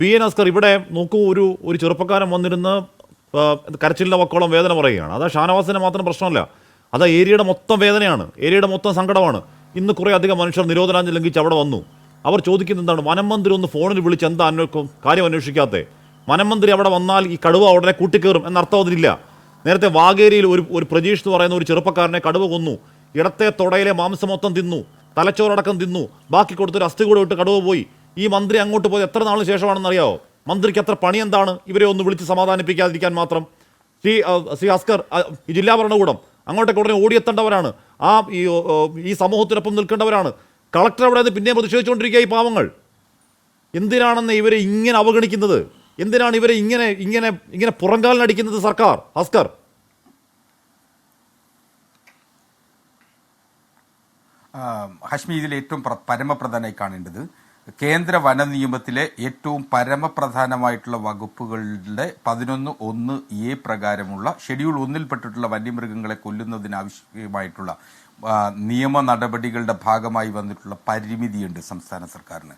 P N Askar, ഇവിടെ നോക്കൂ, ഒരു ചെറുപ്പക്കാരൻ വന്നിരുന്ന് കരച്ചിലിൻ്റെ വക്കോളം വേദന പറയുകയാണ്. അത് ഷാനവാസിന് മാത്രം പ്രശ്നമല്ല, അത് ഏരിയയുടെ മൊത്തം വേദനയാണ്, ഏരിയയുടെ മൊത്തം സങ്കടമാണ്. ഇന്ന് കുറേ അധികം മനുഷ്യർ നിരോധനാജ്ഞ ലംഘിച്ച് അവിടെ വന്നു. അവർ ചോദിക്കുന്നത് എന്താണ്, വനം മന്ത്രി ഒന്ന് ഫോണിൽ വിളിച്ച് എന്താ കാര്യം അന്വേഷിക്കാത്തേ? വനം മന്ത്രി അവിടെ വന്നാൽ ഈ കടുവ ഉടനെ കൂട്ടിക്കയറും എന്നർത്ഥം അതിലില്ല. നേരത്തെ വാഗേരിയിൽ ഒരു പ്രജീഷ് എന്ന് പറയുന്ന ഒരു ചെറുപ്പക്കാരനെ കടുവ കൊന്നു. ഇടത്തെ തൊടയിലെ മാംസം മൊത്തം തിന്നു, തലച്ചോറടക്കം തിന്നു, ബാക്കി കൊടുത്തൊരു അസ്ഥി കൂടെ ഇട്ട് കടുവ പോയി. ഈ മന്ത്രി അങ്ങോട്ട് പോയത് എത്ര നാളിന് ശേഷമാണെന്ന് അറിയാമോ? മന്ത്രിക്ക് എത്ര പണി എന്താണ് ഇവരെ ഒന്ന് വിളിച്ച് സമാധാനിപ്പിക്കാതിരിക്കാൻ മാത്രം? ശ്രീ അസ്കർ, ഈ ജില്ലാ ഭരണകൂടം അങ്ങോട്ടേക്ക് ഉടനെ ഓടിയെത്തേണ്ടവരാണ്, ഈ സമൂഹത്തിനൊപ്പം നിൽക്കേണ്ടവരാണ്. കളക്ടർ അവിടെ നിന്ന് പിന്നെയും പ്രതിഷേധിച്ചുകൊണ്ടിരിക്കുക. ഈ പാവങ്ങൾ എന്തിനാണെന്ന് ഇവരെ ഇങ്ങനെ അവഗണിക്കുന്നത്? എന്തിനാണ് ഇവരെ ഇങ്ങനെ പുറങ്കാലിനടിക്കുന്നത് സർക്കാർ? അസ്കർ, ഹഷ്മി, ഇതിൽ ഏറ്റവും പരമപ്രധാനമായി കാണേണ്ടത് കേന്ദ്ര വന നിയമത്തിലെ ഏറ്റവും പരമപ്രധാനമായിട്ടുള്ള വകുപ്പുകളുടെ 11(1)(a) പ്രകാരമുള്ള ഷെഡ്യൂൾ 1-ൽപ്പെട്ടിട്ടുള്ള വന്യമൃഗങ്ങളെ കൊല്ലുന്നതിനാവശ്യമായിട്ടുള്ള നിയമ നടപടികളുടെ ഭാഗമായി വന്നിട്ടുള്ള പരിമിതിയുണ്ട് സംസ്ഥാന സർക്കാരിന്.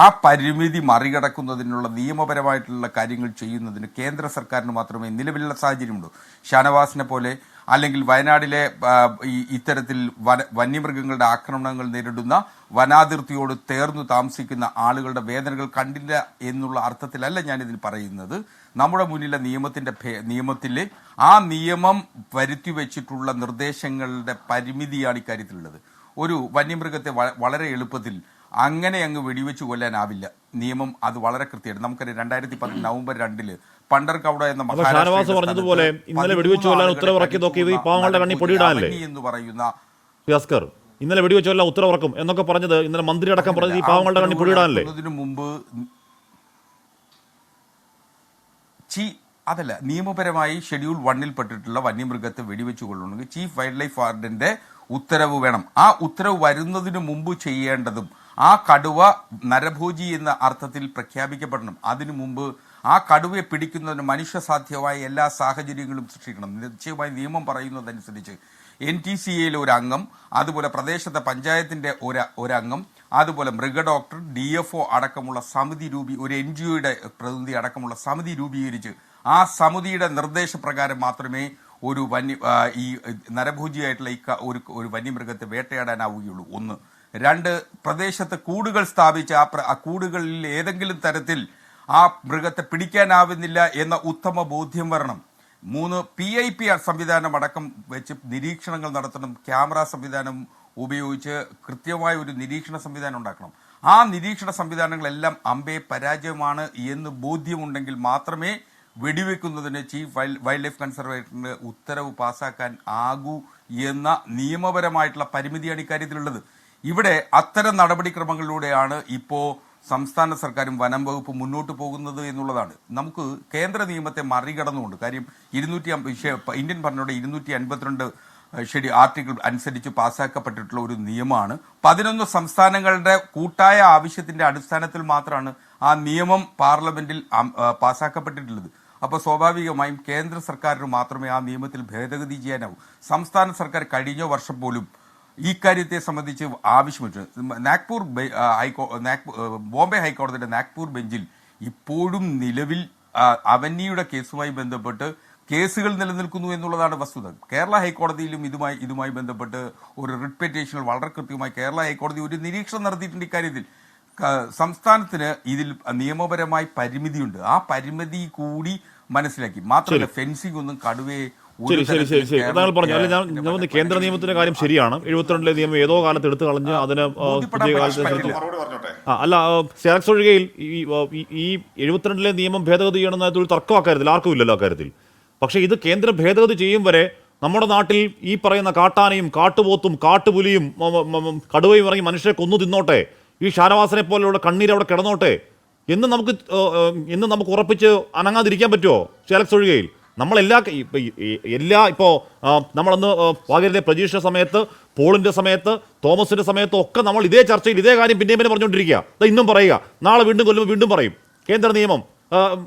ആ പരിമിതി മറികടക്കുന്നതിനുള്ള നിയമപരമായിട്ടുള്ള കാര്യങ്ങൾ ചെയ്യുന്നതിന് കേന്ദ്ര സർക്കാരിന് മാത്രമേ നിലവിലുള്ള സാഹചര്യമുള്ളൂ. ഷാനവാസിനെ പോലെ അല്ലെങ്കിൽ വയനാടിലെ ഇത്തരത്തിൽ വന്യമൃഗങ്ങളുടെ ആക്രമണങ്ങൾ നേരിടുന്ന വനാതിർത്തിയോട് ചേർന്നു താമസിക്കുന്ന ആളുകളുടെ വേദനകൾ കണ്ടില്ല എന്നുള്ള അർത്ഥത്തിലല്ല ഞാനിതിൽ പറയുന്നത്. നമ്മുടെ മുന്നിലെ നിയമത്തിലെ ആ നിയമം വരുത്തി വെച്ചിട്ടുള്ള നിർദ്ദേശങ്ങളുടെ പരിമിതിയാണ് ഇക്കാര്യത്തിലുള്ളത്. ഒരു വന്യമൃഗത്തെ വളരെ എളുപ്പത്തിൽ അങ്ങനെ അങ്ങ് വെടിവെച്ച് കൊല്ലാനാവില്ല. നിയമം അത് വളരെ കൃത്യമായിട്ട് നമുക്കറിയാം. 2010 നവംബർ 2 പണ്ടർകൗട എന്ന മഹാരാഷ്ട്ര പറഞ്ഞതുപോലെ ഇന്നലെ വെടിവെച്ച് കൊല്ലാൻ ഉത്തരവിറക്കിയതൊക്കെ ഈ പാവങ്ങളുടെ കണ്ണി പൊടിയിടാനല്ലേ എന്ന് പറയുന്ന അസ്കർ? ഇന്നലെ വെടിവെച്ച് കൊല്ലാൻ ഉത്തരവിറക്കും എന്നൊക്കെ പറഞ്ഞത് ഇന്നലെ മന്ത്രി അടക്കം പറഞ്ഞത് ഈ പാവങ്ങളുടെ കണ്ണി പൊടിയിടാനല്ലേ? മുമ്പ് അതല്ല, നിയമപരമായി ഷെഡ്യൂൾ 1-ൽപ്പെട്ടിട്ടുള്ള വന്യമൃഗത്തെ വെടിവെച്ച് കൊള്ളണമെങ്കിൽ ചീഫ് വൈൽഡ് ലൈഫ് വാർഡന്റെ ഉത്തരവ് വേണം. ആ ഉത്തരവ് വരുന്നതിന് മുമ്പ് ചെയ്യേണ്ടതും ആ കടുവ നരഭോജി എന്ന അർത്ഥത്തിൽ പ്രഖ്യാപിക്കപ്പെടണം. അതിനു മുമ്പ് ആ കടുവയെ പിടിക്കുന്നതിന് മനുഷ്യസാധ്യമായ എല്ലാ സാഹചര്യങ്ങളും സൃഷ്ടിക്കണം. നിശ്ചയമായി നിയമം പറയുന്നതനുസരിച്ച് NTCAയിലെ ഒരു അംഗം, അതുപോലെ പ്രദേശത്തെ പഞ്ചായത്തിന്റെ ഒരംഗം, അതുപോലെ മൃഗഡോക്ടർ, DFO അടക്കമുള്ള സമിതി ഒരു NGOയുടെ പ്രതിനിധി അടക്കമുള്ള സമിതി രൂപീകരിച്ച് ആ സമിതിയുടെ നിർദ്ദേശപ്രകാരം മാത്രമേ ഒരു ഈ നരഭോജിയായിട്ടുള്ള ഒരു വന്യമൃഗത്തെ വേട്ടയാടാനാവുകയുള്ളൂ. 1. 2, പ്രദേശത്ത് കൂടുകൾ സ്ഥാപിച്ച് ആ കൂടുകളിൽ ഏതെങ്കിലും തരത്തിൽ ആ മൃഗത്തെ പിടിക്കാനാവുന്നില്ല എന്ന ഉത്തമ ബോധ്യം വരണം. 3, PIP സംവിധാനം അടക്കം വെച്ച് നിരീക്ഷണങ്ങൾ നടത്തണം. ക്യാമറ സംവിധാനം ഉപയോഗിച്ച് കൃത്യമായ ഒരു നിരീക്ഷണ സംവിധാനം ഉണ്ടാക്കണം. ആ നിരീക്ഷണ സംവിധാനങ്ങളെല്ലാം പരാജയമാണ് എന്ന് ബോധ്യമുണ്ടെങ്കിൽ മാത്രമേ വെടിവെക്കുന്നതിന് ചീഫ് വൈൽഡ് ലൈഫ് കൺസർവേറ്ററിന് ഉത്തരവ് പാസ്സാക്കാൻ ആകൂ എന്ന നിയമപരമായിട്ടുള്ള പരിമിതിയാണ് ഇക്കാര്യത്തിലുള്ളത്. ഇവിടെ അത്തരം നടപടിക്രമങ്ങളിലൂടെയാണ് ഇപ്പോൾ സംസ്ഥാന സർക്കാരും വനം വകുപ്പ് മുന്നോട്ട് പോകുന്നത് എന്നുള്ളതാണ്. നമുക്ക് കേന്ദ്ര നിയമത്തെ മറികടന്നുകൊണ്ട്, കാര്യം ഇന്ത്യൻ ഭരണയുടെ 252 ആർട്ടിക്കിൾ അനുസരിച്ച് പാസ്സാക്കപ്പെട്ടിട്ടുള്ള ഒരു നിയമമാണ്. 11 സംസ്ഥാനങ്ങളുടെ കൂട്ടായ ആവശ്യത്തിന്റെ അടിസ്ഥാനത്തിൽ മാത്രമാണ് ആ നിയമം പാർലമെന്റിൽ പാസ്സാക്കപ്പെട്ടിട്ടുള്ളത്. അപ്പോൾ സ്വാഭാവികമായും കേന്ദ്ര സർക്കാരിന് മാത്രമേ ആ നിയമത്തിൽ ഭേദഗതി ചെയ്യാനാവൂ. സംസ്ഥാന സർക്കാർ കഴിഞ്ഞ വർഷം പോലും ഈ കാര്യത്തെ സംബന്ധിച്ച് ആവശ്യമിട്ട് ബോംബെ ഹൈക്കോടതിയുടെ നാഗ്പൂർ ബെഞ്ചിൽ ഇപ്പോഴും നിലവിൽ അവന്യയുടെ കേസുമായി ബന്ധപ്പെട്ട് കേസുകൾ നിലനിൽക്കുന്നു എന്നുള്ളതാണ് വസ്തുത. കേരള ഹൈക്കോടതിയിലും ഇതുമായി ബന്ധപ്പെട്ട് ഒരു റിട്ട് പെറ്റീഷനിൽ വളരെ കൃത്യമായി കേരള ഹൈക്കോടതി ഒരു നിരീക്ഷണം നടത്തിയിട്ടുണ്ട്. ഇക്കാര്യത്തിൽ സംസ്ഥാനത്തിന് ഇതിൽ നിയമപരമായി പരിമിതിയുണ്ട്. ആ പരിമിതി കൂടി മനസ്സിലാക്കി. മാത്രമല്ല, ഫെൻസിംഗ് ഒന്നും കടുവയെ താങ്കൾ പറഞ്ഞു. അല്ല, ഞാൻ കേന്ദ്ര നിയമത്തിന്റെ കാര്യം ശരിയാണ്. 72-ലെ നിയമം ഏതോ കാലത്ത് എടുത്തു കളഞ്ഞ് അതിന് പുതിയ കാലത്ത് അല്ല, സെലക്സ് ഒഴികയിൽ ഈ 72-ലെ നിയമം ഭേദഗതി ചെയ്യണമെന്ന തർക്കം അക്കാര്യത്തിൽ ആർക്കും ഇല്ലല്ലോ അക്കാര്യത്തിൽ. പക്ഷേ ഇത് കേന്ദ്രം ഭേദഗതി ചെയ്യും വരെ നമ്മുടെ നാട്ടിൽ ഈ പറയുന്ന കാട്ടാനയും കാട്ടുപോത്തും കാട്ടുപുലിയും കടുവയും ഇറങ്ങി മനുഷ്യരെ കൊന്നു തിന്നോട്ടെ, ഈ ഷാനവാസിനെ പോലെയുള്ള കണ്ണീര് അവിടെ കിടന്നോട്ടെ എന്ന് നമുക്ക് ഉറപ്പിച്ച് അനങ്ങാതിരിക്കാൻ പറ്റുമോ? സെലക്സ് ഒഴികയിൽ ഇപ്പോൾ നമ്മളന്ന് വാഗേരിയിലെ പ്രജീഷിന്റെ സമയത്ത്, പോളിന്റെ സമയത്ത്, തോമസിന്റെ സമയത്തും ഒക്കെ നമ്മൾ ഇതേ ചർച്ചയിൽ ഇതേ കാര്യം പിന്നെയും പറഞ്ഞുകൊണ്ടിരിക്കുക. ഇന്നും പറയുക, നാളെ വീണ്ടും കൊല്ലുമ്പോൾ വീണ്ടും പറയും. കേന്ദ്ര നിയമം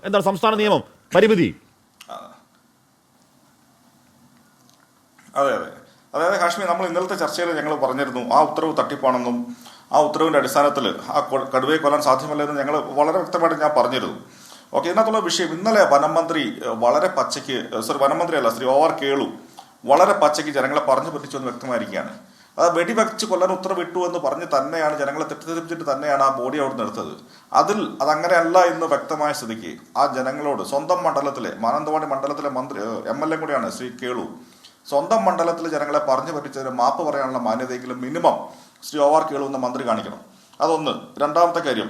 എന്താണ്, സംസ്ഥാന നിയമം പരിമിതി. അതെ, അതായത് ഹാഷ്മി, നമ്മൾ ഇന്നലത്തെ ചർച്ചയിൽ ഞങ്ങൾ പറഞ്ഞിരുന്നു ആ ഉത്തരവ് തട്ടിപ്പാണെന്നും ആ ഉത്തരവിന്റെ അടിസ്ഥാനത്തിൽ ആ കടുവയെ കൊല്ലാൻ സാധ്യമല്ലെന്ന് ഞങ്ങൾ വളരെ വ്യക്തമായിട്ട് ഞാൻ പറഞ്ഞിരുന്നു. ഓക്കെ, ഇതിനകത്തുള്ള വിഷയം ഇന്നലെ വനമന്ത്രി വളരെ പച്ചയ്ക്ക് വനമന്ത്രി അല്ല ശ്രീ OR കേളു വളരെ പച്ചയ്ക്ക് ജനങ്ങളെ പറഞ്ഞു പറ്റിച്ചു എന്ന് വ്യക്തമായിരിക്കുകയാണ്. അത് വെടിവെച്ച് കൊല്ലാൻ ഉത്തരവിട്ടു എന്ന് പറഞ്ഞ് തന്നെയാണ് ജനങ്ങളെ തെറ്റിദ്ധരിപ്പിച്ചിട്ട് തന്നെയാണ് ആ ബോഡി അവിടെ നിർത്തത്. അതങ്ങനെയല്ല എന്ന് വ്യക്തമായ സ്ഥിതിക്ക് ആ ജനങ്ങളോട് സ്വന്തം മണ്ഡലത്തിലെ മാനന്തവാടി മണ്ഡലത്തിലെ മന്ത്രി MLA കൂടിയാണ് ശ്രീ കേളു, സ്വന്തം മണ്ഡലത്തിലെ ജനങ്ങളെ പറഞ്ഞു പറ്റിച്ചതിന് മാപ്പ് പറയാനുള്ള മാന്യതയെങ്കിലും മിനിമം ശ്രീ OR കേളു എന്ന മന്ത്രി കാണിക്കണം. അതൊന്ന്. രണ്ടാമത്തെ കാര്യം,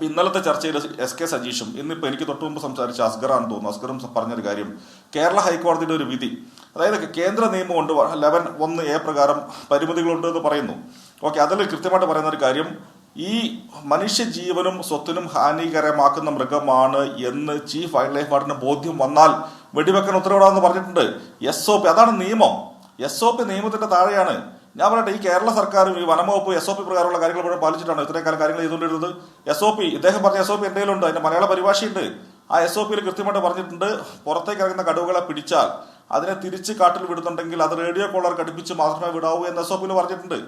ഇന്നലത്തെ ചർച്ചയിൽ SK സജീഷും ഇന്നിപ്പോൾ എനിക്ക് തൊട്ടു മുമ്പ് സംസാരിച്ച അസ്ഗറാണെന്ന് തോന്നുന്നു, അസ്ഗറും പറഞ്ഞൊരു കാര്യം, കേരള ഹൈക്കോടതിയുടെ ഒരു വിധി, അതായത് കേന്ദ്ര നിയമമുണ്ട് 11(1)A പ്രകാരം പരിമിതികളുണ്ട് എന്ന് പറയുന്നു. ഓക്കെ, അതിൽ കൃത്യമായിട്ട് പറയുന്ന ഒരു കാര്യം, ഈ മനുഷ്യജീവനും സ്വത്തിനും ഹാനികരമാക്കുന്ന മൃഗമാണ് എന്ന് ചീഫ് വൈൽഡ് ലൈഫ് വാർഡിന് ബോധ്യം വന്നാൽ വെടിവെക്കാൻ ഉത്തരവിടാമെന്ന് പറഞ്ഞിട്ടുണ്ട്. SOP അതാണ് നിയമം. SOP നിയമത്തിന്റെ താഴെയാണ്. ഞാൻ പറയട്ടെ, ഈ കേരള സർക്കാരും ഈ വനംവകുപ്പ് SOP പ്രകാരമുള്ള കാര്യങ്ങൾ ഇവിടെ പാലിച്ചിട്ടാണ് ഇത്രയും കാലം കാര്യങ്ങൾ ചെയ്തുകൊണ്ടിരുന്നത്. SOP ഇദ്ദേഹം പറഞ്ഞ SOP എൻ്റെ കയ്യിലുണ്ട്, അതിന്റെ മലയാള പരിഭാഷയുണ്ട്. ആ SOPയിൽ കൃത്യമായിട്ട് പറഞ്ഞിട്ടുണ്ട്, പുറത്തേക്ക് ഇറങ്ങുന്ന കടുവകളെ പിടിച്ചാൽ അതിനെ തിരിച്ച് കാട്ടിൽ വിടുന്നുണ്ടെങ്കിൽ അത് റേഡിയോ കോളർ ഘടിപ്പിച്ച് മാത്രമേ വിടാവൂ എന്ന് SOPയിൽ പറഞ്ഞിട്ടുണ്ട്.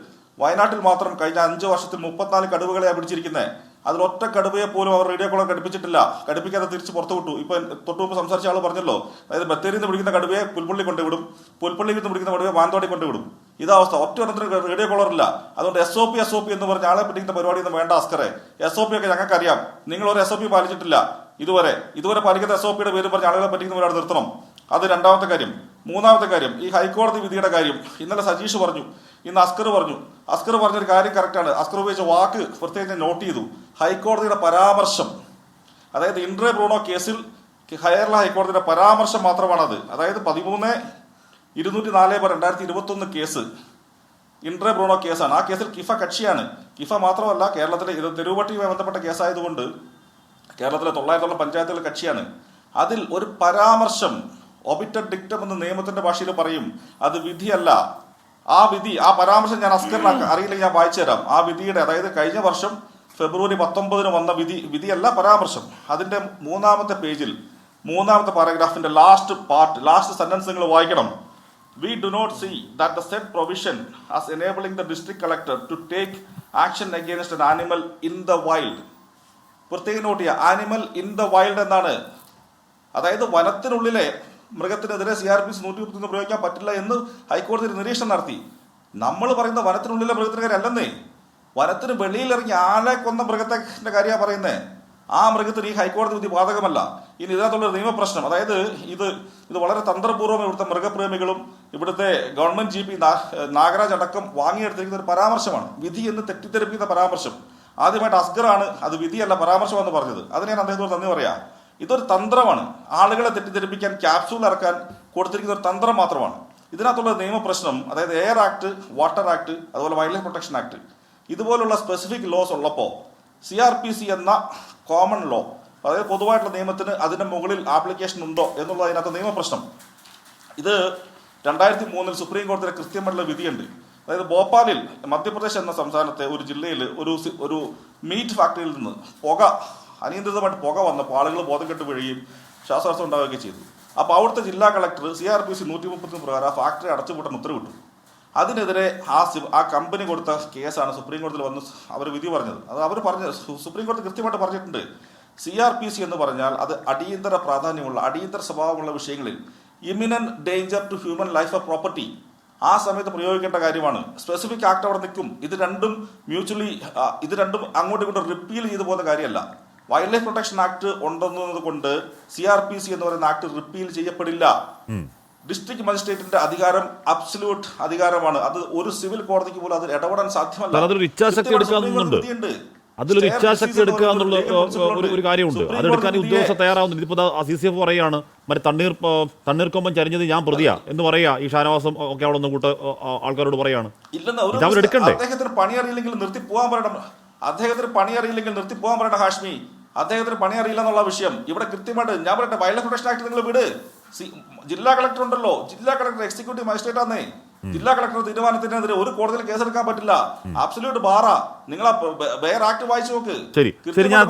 വയനാട്ടിൽ മാത്രം കഴിഞ്ഞ 5 വർഷത്തിൽ 34 കടുവകളെയാണ് പിടിച്ചിരിക്കുന്നത്. അതിൽ ഒറ്റ കടുവയെ പോലും അവർ റേഡിയോ കോളർ ഘടിപ്പിച്ചിട്ടില്ല, ഘടിപ്പിക്കാതെ തിരിച്ച് പുറത്തു വിട്ടു. ഇപ്പൊ തൊട്ടുമുമ്പ് സംസാരിച്ച ആൾ പറഞ്ഞല്ലോ, അതായത് ബത്തേരിയിൽ നിന്ന് പിടിക്കുന്ന കടുവയെ പുൽപ്പള്ളി കൊണ്ടുവിടും, പുൽപ്പള്ളിയിൽ നിന്ന് പിടിക്കുന്ന കടുവയെ മാനന്തവാടി കൊണ്ടുവിടും. ഇതാ അവസ്ഥ. ഒറ്റ ഒരെണ്ണത്തിന് റേഡിയോ കോളർ ഇല്ല. അതുകൊണ്ട് SOP എന്ന് പറഞ്ഞ ആളെ പിടിക്കുന്ന പരിപാടി ഒന്നും വേണ്ട അസ്കറെ. SOP ഒക്കെ ഞങ്ങൾക്കറിയാം. നിങ്ങൾ ഒരു SOP പാലിച്ചിട്ടില്ല ഇതുവരെ പാലിക്കുന്ന SOPയുടെ പേര് പറഞ്ഞ ആളുകളെ പറ്റിക്കുന്ന ഒരാൾ നിർത്തണം. അത് രണ്ടാമത്തെ കാര്യം. മൂന്നാമത്തെ കാര്യം, ഈ ഹൈക്കോടതി വിധിയുടെ കാര്യം ഇന്നലെ സജീഷ് പറഞ്ഞു, ഇന്ന് അസ്കർ പറഞ്ഞു. അസ്കർ പറഞ്ഞൊരു കാര്യം കറക്റ്റാണ്. അസ്കർ ഉപയോഗിച്ച വാക്ക് പ്രത്യേകം നോട്ട് ചെയ്തു. ഹൈക്കോടതിയുടെ പരാമർശം, അതായത് ഇൻട്രേ ബ്രൂണോ കേസിൽ കേരള ഹൈക്കോടതിയുടെ പരാമർശം മാത്രമാണത്. അതായത് 13/204/2021 കേസ് ഇൻട്രേ ബ്രൂണോ കേസാണ്. ആ കേസിൽ കിഫ കക്ഷിയാണ്. കിഫ മാത്രമല്ല, കേരളത്തിലെ ഇത് തെരുവുപട്ടിയുമായി ബന്ധപ്പെട്ട കേസായതുകൊണ്ട് കേരളത്തിലെ 900 പഞ്ചായത്തുകൾ കക്ഷിയാണ്. അതിൽ ഒരു പരാമർശം, ഒബിറ്റഡ് ഡിക്റ്റം എന്ന് നിയമത്തിന്റെ ഭാഷയിൽ പറയും, അത് വിധിയല്ല. ആ പരാമർശം ഞാൻ അസ്കറിന് അറിയില്ലെങ്കിൽ ഞാൻ വായിച്ചു തരാം. ആ വിധിയുടെ, അതായത് കഴിഞ്ഞ വർഷം ഫെബ്രുവരി 19 വന്ന വിധിയല്ല പരാമർശം. അതിന്റെ 3ാമത്തെ പേജിൽ 3ാമത്തെ പാരഗ്രാഫിന്റെ ലാസ്റ്റ് സെന്റൻസ് നിങ്ങൾ വായിക്കണം. We do not see that the said provision as enabling the district collector to take action against an animal in the wild. പ്രത്യേകം നോട്ട് ചെയ്യുക, ആനിമൽ ഇൻ ദ വൈൽഡ് എന്നാണ്. അതായത് വനത്തിനുള്ളിലെ മൃഗത്തിനെതിരെ CRPC 131 പ്രയോഗിക്കാൻ പറ്റില്ല എന്ന് ഹൈക്കോടതി നിരീക്ഷണം നടത്തി. നമ്മൾ പറയുന്ന വനത്തിനുള്ളിലെ മൃഗത്തിന്റെ കാര്യം അല്ലെന്നേ, വനത്തിന് വെളിയിലിറങ്ങി ആളെ കൊന്ന മൃഗത്തിന്റെ കാര്യമാണ് പറയുന്നത്. ആ മൃഗത്തിന് ഈ ഹൈക്കോടതി വിധി ബാധകമല്ല. ഇനി ഇതിനകത്തുള്ള നിയമപ്രശ്നം, അതായത് ഇത് വളരെ തന്ത്രപൂർവ്വം ഇവിടുത്തെ മൃഗപ്രേമികളും ഇവിടുത്തെ ഗവൺമെന്റ് GP നാഗരാജ് അടക്കം വാങ്ങിയെടുത്തിരിക്കുന്ന ഒരു പരാമർശമാണ്. വിധി എന്ന് തെറ്റിദ്ധരിപ്പിക്കുന്ന പരാമർശം. ആദ്യമായിട്ട് അസ്ഗറാണ് അത് വിധിയല്ല പരാമർശമെന്ന് പറഞ്ഞത്. അതിനെ ഞാൻ അദ്ദേഹത്തോട് നന്ദി പറയാം. ഇതൊരു തന്ത്രമാണ്. ആളുകളെ തെറ്റിദ്ധരിപ്പിക്കാൻ ക്യാപ്സൂൾ ഇറക്കാൻ കൊടുത്തിരിക്കുന്ന ഒരു തന്ത്രം മാത്രമാണ്. ഇതിനകത്തുള്ള നിയമപ്രശ്നം, അതായത് എയർ ആക്ട്, വാട്ടർ ആക്ട്, അതുപോലെ വൈൽഡ് ലൈഫ് പ്രൊട്ടക്ഷൻ ആക്ട്, ഇതുപോലുള്ള സ്പെസിഫിക് ലോസ് ഉള്ളപ്പോൾ CRPC എന്ന കോമൺ ലോ, അതായത് പൊതുവായിട്ടുള്ള നിയമത്തിന് അതിന്റെ മുകളിൽ ആപ്ലിക്കേഷൻ ഉണ്ടോ എന്നുള്ളത് അതിനകത്ത് നിയമപ്രശ്നം. ഇത് 2003 സുപ്രീം കോടതിയുടെ കൃത്യമായിട്ടുള്ള വിധിയുണ്ട്. അതായത് ഭോപ്പാലിൽ, മധ്യപ്രദേശ് എന്ന സംസ്ഥാനത്തെ ഒരു ജില്ലയിൽ ഒരു മീറ്റ് ഫാക്ടറിയിൽ നിന്ന് അനിയന്ത്രിതമായിട്ട് പുക വന്നപ്പോൾ ആളുകൾ ബോധം കെട്ട് വീഴുകയും ശ്വാസതടസ്സം ഉണ്ടാവുകയും ചെയ്തു. അപ്പോൾ അവിടുത്തെ ജില്ലാ കളക്ടർ CRPC 130 പ്രകാരം ആ ഫാക്ടറി അടച്ചുപൂട്ടാൻ ഉത്തരവിട്ടു. അതിനെതിരെ ആ കമ്പനി കൊടുത്ത കേസാണ് സുപ്രീം കോടതിയിൽ വന്ന് അവർ വിധി പറഞ്ഞത്. അത് അവർ സുപ്രീം കോടതി കൃത്യമായിട്ട് പറഞ്ഞിട്ടുണ്ട്. CRPC എന്ന് പറഞ്ഞാൽ അത് അടിയന്തര പ്രാധാന്യമുള്ള, അടിയന്തര സ്വഭാവമുള്ള വിഷയങ്ങളിൽ imminent danger to human life of property ആ സമയത്ത് പ്രയോഗിക്കേണ്ട കാര്യമാണ്. സ്പെസിഫിക് ആക്ട് അവിടെ നിൽക്കും. ഇത് രണ്ടും അങ്ങോട്ടും ഇങ്ങോട്ടും റിപ്പീൽ ചെയ്തു പോകുന്ന കാര്യമല്ല. വൈൽഡ് ലൈഫ് പ്രൊട്ടക്ഷൻ ആക്ട് ഉണ്ടെന്നത് കൊണ്ട് CRPC എന്ന് പറയുന്ന ആക്ട് റിപ്പീൽ ചെയ്യപ്പെടില്ല. ഡിസ്ട്രിക്ട് മജിസ്ട്രേറ്റിന്റെ അധികാരം അബ്സല്യൂട്ട് അധികാരമാണ്. അത് ഒരു സിവിൽ കോടതിക്ക് പോലും അതിൽ ഇടപെടാൻ സാധ്യമല്ല. അതിലൊരു ഇച്ഛാശക്തി എടുക്കുക എന്നുള്ള ഒരു കാര്യമുണ്ട്. അതെടുക്കാൻ ഉദ്യോഗസ്ഥർ തയ്യാറാവുന്നുണ്ട്. ഇതിപ്പോ CCF പറയുകയാണ്, മറ്റേ തണ്ണീർക്കൊമ്പൻ ചരിഞ്ഞത് ഞാൻ പ്രതിയാ എന്ന് പറയാ. ഈ ഷാനവാസം ഒക്കെ അവിടെ ഒന്ന് കൂട്ട് ആൾക്കാരോട് പറയാണ്. ഇല്ലെന്ന് അദ്ദേഹത്തിന് പണി അറിയില്ലെങ്കിൽ നിർത്തി പോകാൻ പറയണം. ഹാഷ്മി, അദ്ദേഹത്തിന് പണി അറിയില്ല എന്നുള്ള വിഷയം ഇവിടെ കൃത്യമായിട്ട് ഞാൻ പറയട്ടെ. വൈൽഡ് ലൈഫ് പ്രൊട്ടക്ഷൻ ആക്ട് നിങ്ങൾ വിട്. ജില്ലാ കളക്ടർ ഉണ്ടല്ലോ, ജില്ലാ കളക്ടർ എക്സിക്യൂട്ടീവ് മജിസ്ട്രേറ്റ് ആന്നേ. ജില്ലാ കളക്ടർ തീരുമാനത്തിനെതിരെ ഒരു കോടതിയിൽ കേസെടുക്കാൻ പറ്റില്ല. അബ്സല്യൂട്ട് ബാറാ. നിങ്ങൾ ബെയർ ആക്ട് വായിച്ചു നോക്ക്. ശരി, ഞാൻ